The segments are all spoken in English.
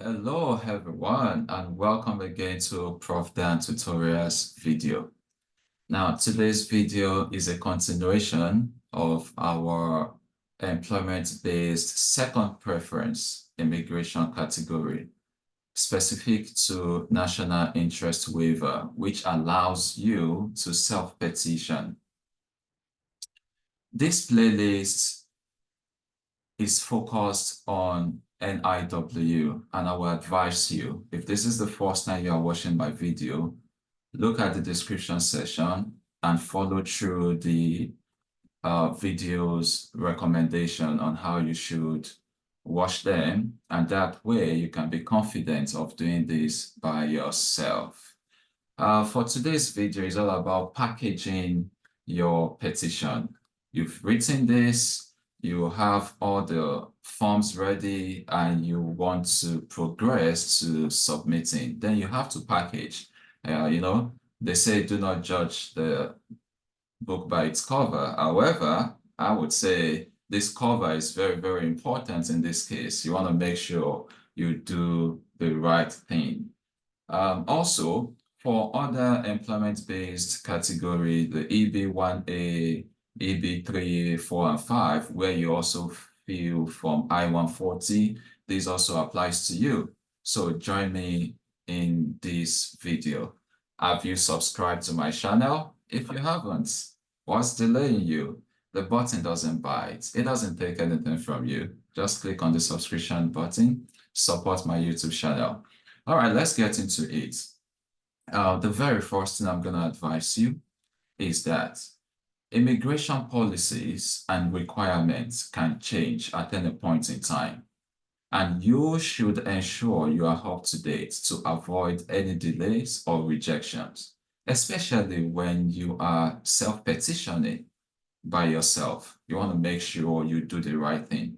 Hello everyone and welcome again to Prof. Dan Tutorials video. Now today's video is a continuation of our employment-based second preference immigration category specific to National Interest Waiver, which allows you to self-petition. This playlist is focused on NIW, and I will advise you, if this is the first time you are watching my video, look at the description section and follow through the video's recommendation on how you should watch them, and that way you can be confident of doing this by yourself. For today's video is all about packaging your petition. You've written this, you have all the forms ready, and you want to progress to submitting. Then you have to package. They say do not judge the book by its cover. However, I would say this cover is very, very important in this case. You want to make sure you do the right thing. Also, for other employment-based category, the EB1A, EB3, 4, and 5, where you also fill from I-140, this also applies to you. So join me in this video. Have you subscribed to my channel? If you haven't, what's delaying you? The button doesn't bite. It doesn't take anything from you. Just click on the subscription button, support my YouTube channel. All right, let's get into it. The very first thing I'm going to advise you is that immigration policies and requirements can change at any point in time, and you should ensure you are up to date to avoid any delays or rejections, especially when you are self-petitioning by yourself. You want to make sure you do the right thing.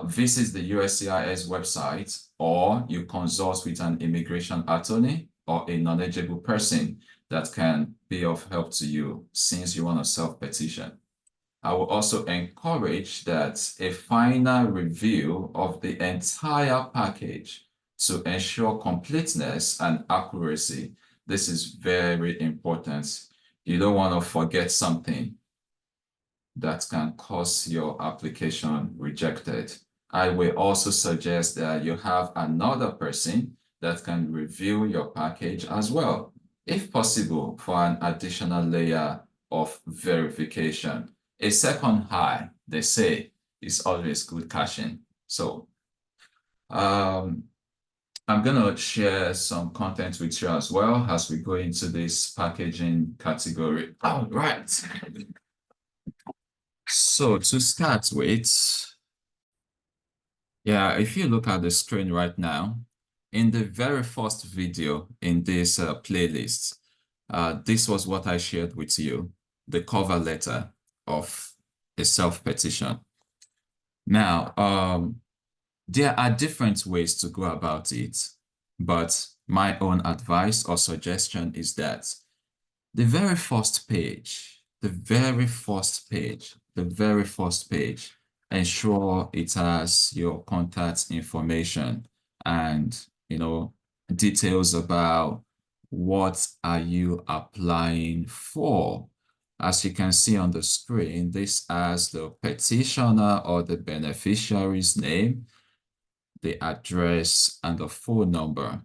Visit the USCIS website, or you consult with an immigration attorney or a knowledgeable person that can be of help to you since you want to self-petition. I will also encourage that a final review of the entire package to ensure completeness and accuracy. This is very important. You don't want to forget something that can cause your application rejected. I will also suggest that you have another person that can review your package as well, if possible, for an additional layer of verification. A second eye, they say, is always good caching. So I'm going to share some content with you as well as we go into this packaging category. All right. So to start with, if you look at the screen right now, in the very first video in this playlist, this was what I shared with you, the cover letter of a self-petition. Now, there are different ways to go about it, but my own advice or suggestion is that the very first page, ensure it has your contact information and, details about what are you applying for. As you can see on the screen, this has the petitioner or the beneficiary's name, the address, and the phone number,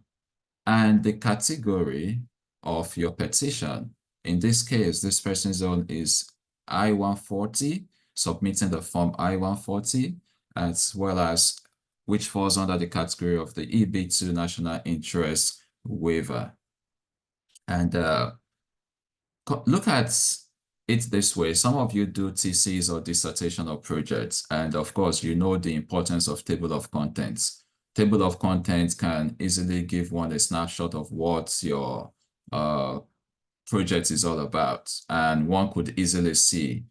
and the category of your petition. In this case, this person's own is I-140, submitting the form I-140, as well as which falls under the category of the EB2 National Interest Waiver. And look at it this way. Some of you do theses or dissertation or projects, and of course, you know the importance of table of contents. Table of contents can easily give one a snapshot of what your project is all about, and one could easily see,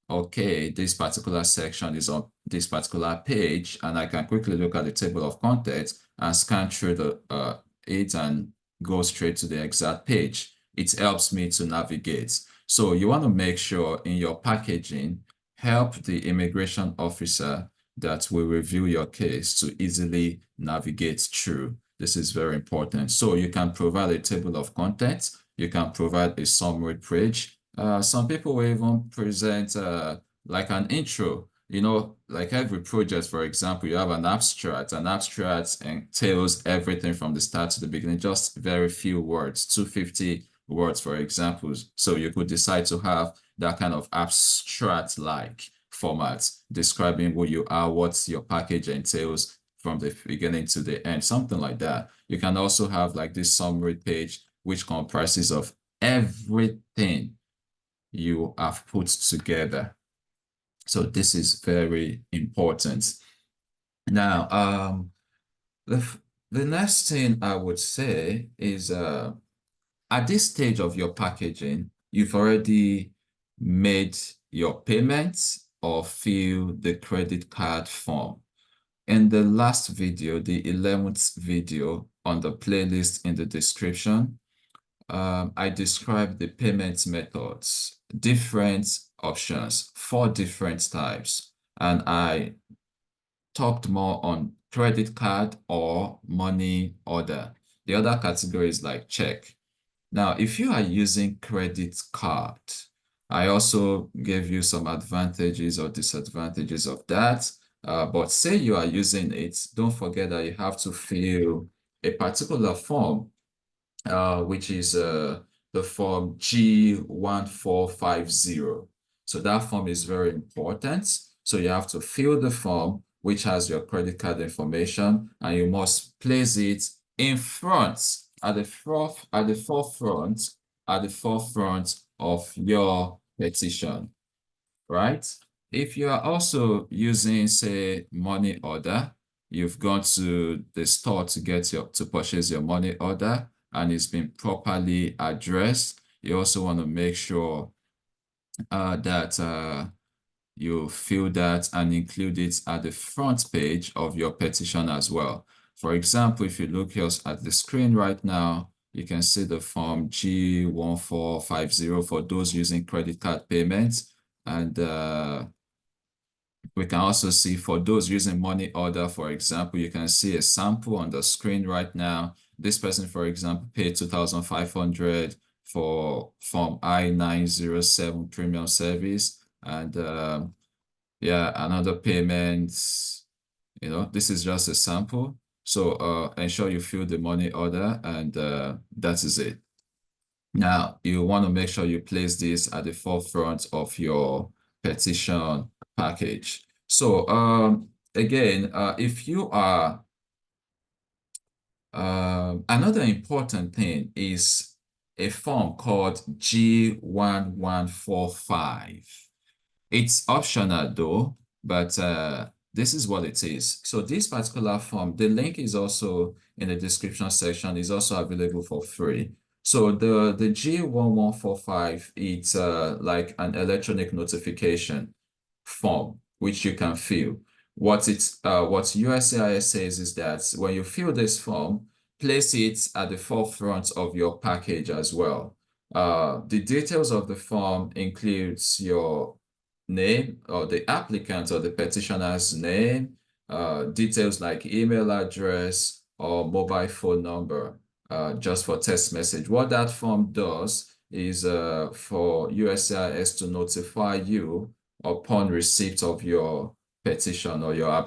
okay, this particular section is on this particular page, and I can quickly look at the table of contents and scan through it and go straight to the exact page. It helps me to navigate. So you want to make sure in your packaging, help the immigration officer that will review your case to easily navigate through. This is very important. So you can provide a table of contents. You can provide a summary page. Some people will even present like an intro. You know, like every project, for example, you have an abstract. An abstract entails everything from the start to the beginning, just very few words, 250 words, for example. So you could decide to have that kind of abstract-like format describing who you are, what your package entails from the beginning to the end, something like that. You can also have like this summary page, which comprises of everything you have put together. So this is very important. Now, the next thing I would say is at this stage of your packaging, you've already made your payments or fill the credit card form. In the last video, the 11th video on the playlist in the description, I described the payment methods, different options, 4 different types, and I talked more on credit card or money order. The other categories like check. Now, if you are using credit card, I also gave you some advantages or disadvantages of that. But say you are using it, don't forget that you have to fill a particular form, which is the form G1450. So that form is very important. So you have to fill the form, which has your credit card information, and you must place it in front, at the forefront of your petition, right? If you are also using, say, money order, you've gone to the store to purchase your money order, and it's been properly addressed. You also want to make sure that you fill that and include it at the front page of your petition as well. For example, if you look here at the screen right now, you can see the form G1450 for those using credit card payments. And we can also see for those using money order, for example, you can see a sample on the screen right now. This person, for example, paid 2,500 for form I-907 premium service. And yeah, another payment, you know, this is just a sample. So ensure you fill the money order, and that is it. Now, you want to make sure you place this at the forefront of your petition package. So again, if you are, another important thing is a form called G1145. It's optional though, but this is what it is. So this particular form, the link is also in the description section, is also available for free. So the G1145, it's like an electronic notification form, which you can fill. What USCIS says is that when you fill this form, place it at the forefront of your package as well. The details of the form includes your name or the applicant or the petitioner's name, details like email address or mobile phone number, just for text message. What that form does is for USCIS to notify you upon receipt of your petition or your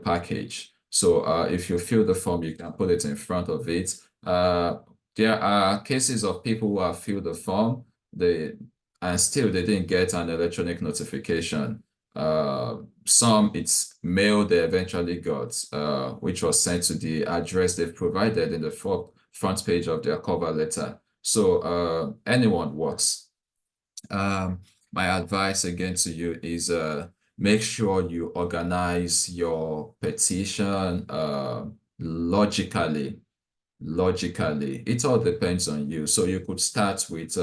package. So if you fill the form, you can put it in front of it. There are cases of people who have filled the form, and still they didn't get an electronic notification. Some it's mail they eventually got, which was sent to the address they've provided in the front page of their cover letter. So anyone works. My advice again to you is make sure you organize your petition logically. It all depends on you. So you could start with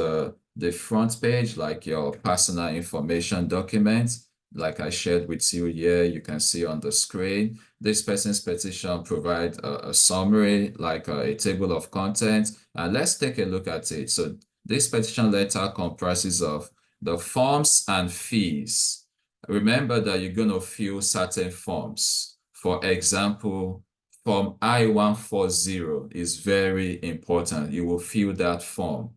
the front page, like your personal information documents, like I shared with you here. You can see on the screen. This person's petition provides a summary, like a table of contents. And let's take a look at it. So this petition letter comprises of the forms and fees. remember that you're going to fill certain forms. For example, Form I-140 is very important. You will fill that form.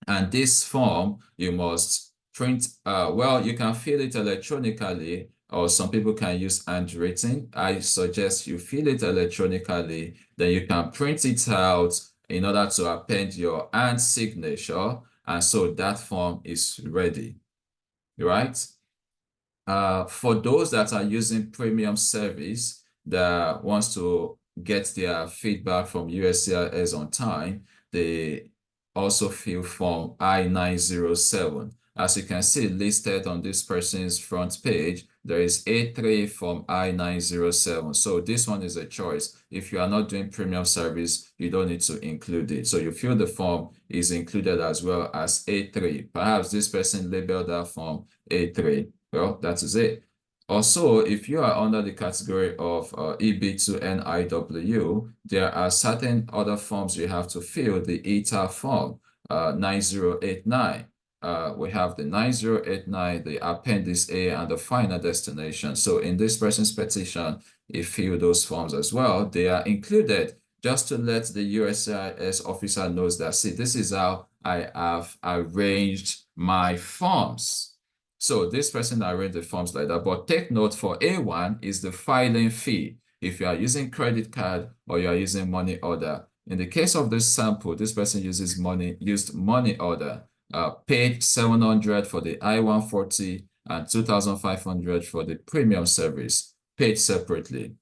And this form, you must print, well, you can fill it electronically, or some people can use handwriting. I suggest you fill it electronically, then you can print it out in order to append your hand signature, and so that form is ready, right? For those that are using premium service that wants to get their feedback from USCIS on time, they also fill form I-907. As you can see listed on this person's front page, there is A3 form I-907. So this one is a choice. If you are not doing premium service, you don't need to include it. So you fill the form is included as well as A3. Perhaps this person labeled that form A3. Well, that is it. Also, if you are under the category of EB2 NIW, there are certain other forms you have to fill, the ETA form 9089. We have the 9089, the Appendix A, and the final destination. So in this person's petition, if you fill those forms as well, they are included just to let the USCIS officer knows that, see, this is how I have arranged my forms. So this person arranged the forms like that. But take note, for A1 is the filing fee. If you are using credit card or you are using money order. In the case of this sample, this person used money order, paid 700 for the I-140 and 2,500 for the premium service, paid separately.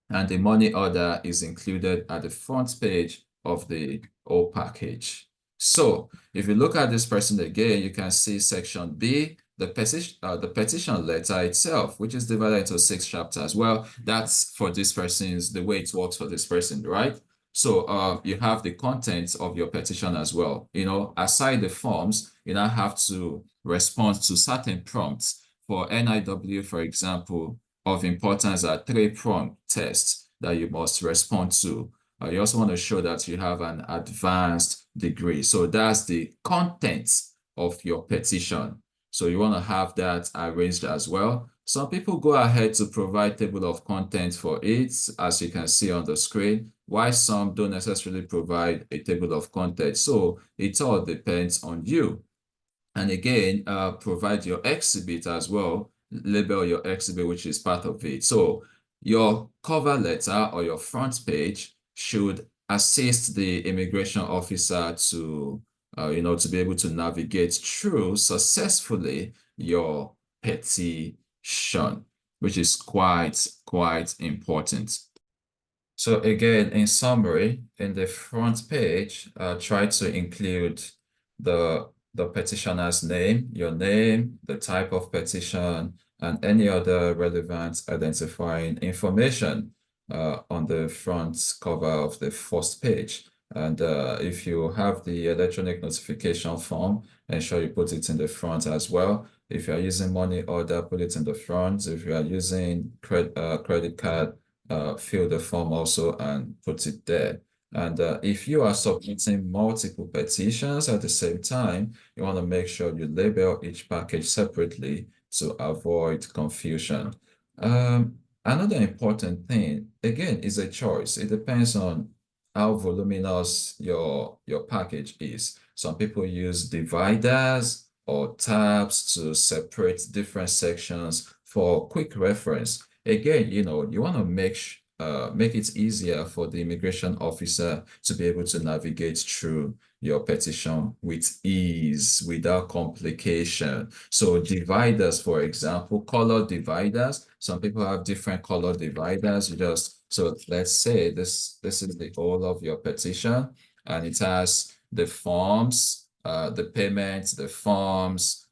And the money order is included at the front page of the whole package. So if you look at this person again, you can see section B, the petition letter itself, which is divided into 6 chapters. Well, that's for this person's, the way it works for this person, right? So you have the contents of your petition as well. You know, aside the forms, you now have to respond to certain prompts. For NIW, for example, of importance are 3-prompt tests that you must respond to. You also want to show that you have an advanced degree. So that's the contents of your petition. So you want to have that arranged as well. Some people go ahead to provide table of contents for it, as you can see on the screen, while some don't necessarily provide a table of contents. So it all depends on you. And again, provide your exhibit as well. Label your exhibit, which is part of it. So your cover letter or your front page should assist the immigration officer to to be able to navigate through successfully your petition, which is quite important. So again, in summary, in the front page, try to include the petitioner's name, your name, the type of petition, and any other relevant identifying information on the front cover of the first page. And if you have the electronic notification form, ensure you put it in the front as well. If you are using money order, put it in the front. If you are using credit card, fill the form also and put it there. And if you are submitting multiple petitions at the same time, you want to make sure you label each package separately to avoid confusion. Another important thing, again, is a choice. It depends on how voluminous your package is. Some people use dividers or tabs to separate different sections for quick reference. Again, you want to make it easier for the immigration officer to be able to navigate through your petition with ease, without complication. So dividers, for example, color dividers. Some people have different color dividers. So let's say this is the whole of your petition, and it has the forms, the payments, the forms,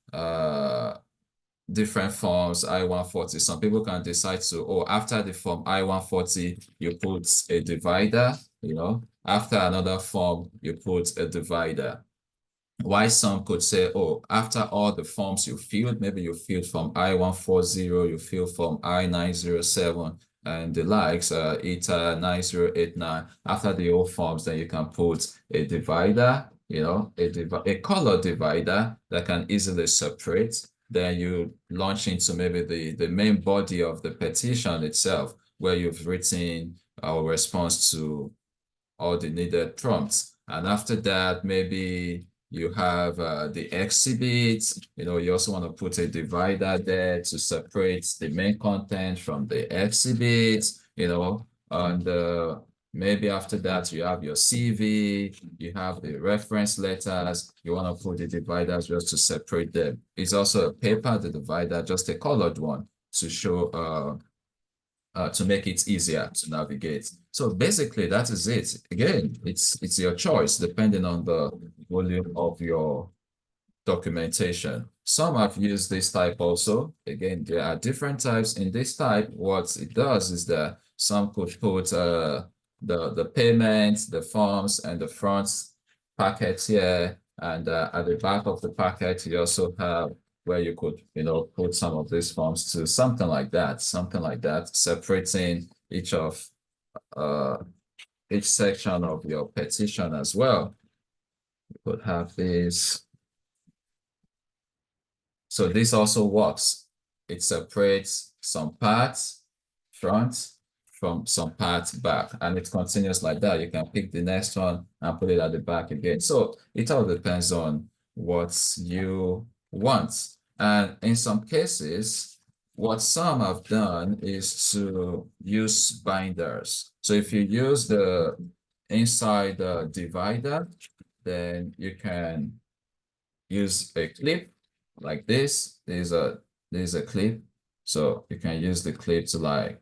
different forms, I-140. Some people can decide to, after the form I-140, you put a divider, after another form, you put a divider. Why some could say, after all the forms you filled, maybe you filled from I-140, you filled from I-907, and the likes, ETA 9089, after the old forms, then you can put a divider, a color divider that can easily separate. then you launch into maybe the main body of the petition itself, where you've written a response to all the needed prompts. And after that, maybe you have the exhibits. You also want to put a divider there to separate the main content from the exhibits, and maybe after that, you have your CV, you have the reference letters. You want to put the dividers just to separate them. It's also a paper, the divider, just a colored one to show to make it easier to navigate. So basically, that is it. Again, it's your choice depending on the volume of your documentation. Some have used this type also. Again, there are different types in this type. What it does is that some could put the payments, the forms, and the front packet here. And at the back of the packet, you also have where you could, put some of these forms to something like that, separating each section of your petition as well. You could have this. So this also works. It separates some parts front from some parts back, and it continues like that. You can pick the next one and put it at the back again. So it all depends on what you want. And in some cases, what some have done is to use binders. So if you use the inside divider, then you can use a clip like this. There's a clip. So you can use the clip to like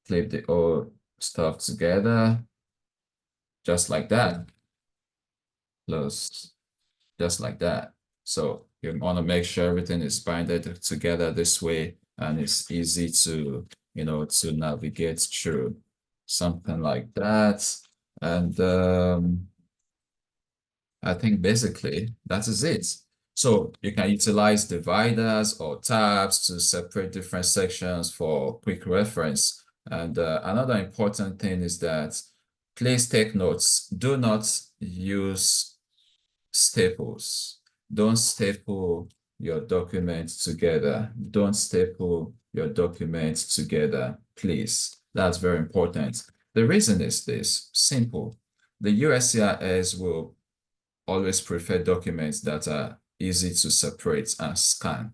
clip the old stuff together, just like that. Close, just like that. So you want to make sure everything is binded together this way, and it's easy to, to navigate through. Something like that. And I think basically that is it. So you can utilize dividers or tabs to separate different sections for quick reference. And another important thing is that please take notes. Do not use staples. Don't staple your documents together. Don't staple your documents together, please. That's very important. The reason is this, simple. The USCIS will always prefer documents that are easy to separate and scan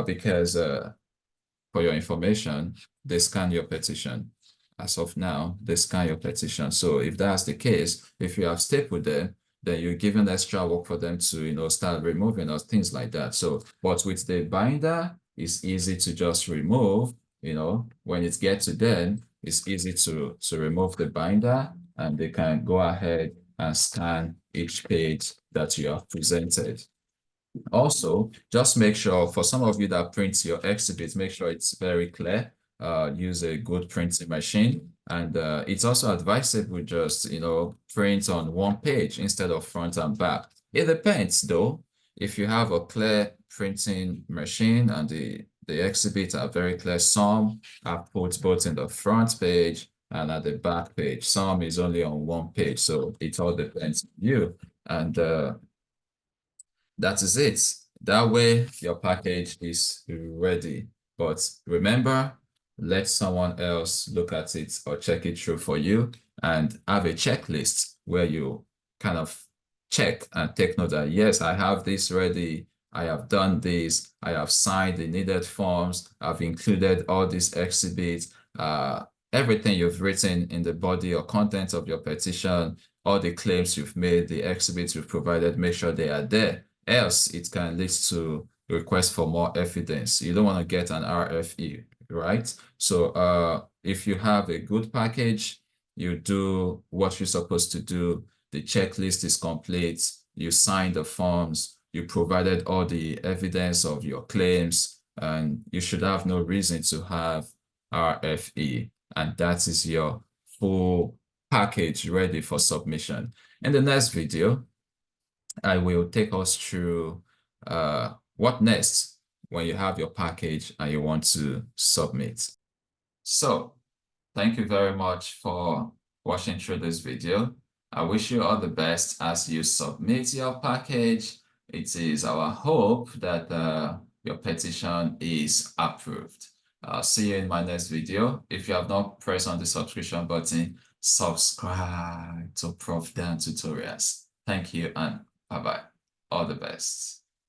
because for your information, they scan your petition. As of now, they scan your petition. So if that's the case, if you have stapled them, then you're given extra work for them to, start removing or things like that. So, but with the binder, it's easy to just remove, when it gets to them, it's easy to remove the binder, and they can go ahead and scan each page that you have presented. Also, just make sure for some of you that print your exhibits, make sure it's very clear. Use a good printing machine. And it's also advisable just, print on one page instead of front and back. It depends though. If you have a clear printing machine and the exhibits are very clear, some are put both in the front page and at the back page. Some is only on one page. So it all depends on you. And that is it. That way your package is ready. But remember, let someone else look at it or check it through for you, and have a checklist where you kind of check and take note that, yes, I have this ready. I have done this. I have signed the needed forms. I've included all these exhibits. Everything you've written in the body or content of your petition, all the claims you've made, the exhibits you've provided, make sure they are there. Else, it can lead to request for more evidence. You don't want to get an RFE, right? So if you have a good package, you do what you're supposed to do. The checklist is complete. You signed the forms. You provided all the evidence of your claims, and you should have no reason to have RFE. And that is your full package ready for submission. In the next video, I will take us through what next when you have your package and you want to submit. So thank you very much for watching through this video. I wish you all the best as you submit your package. It is our hope that your petition is approved. See you in my next video. If you have not pressed on the subscription button, subscribe to Prof Dan Tutorials. Thank you and bye-bye. All the best.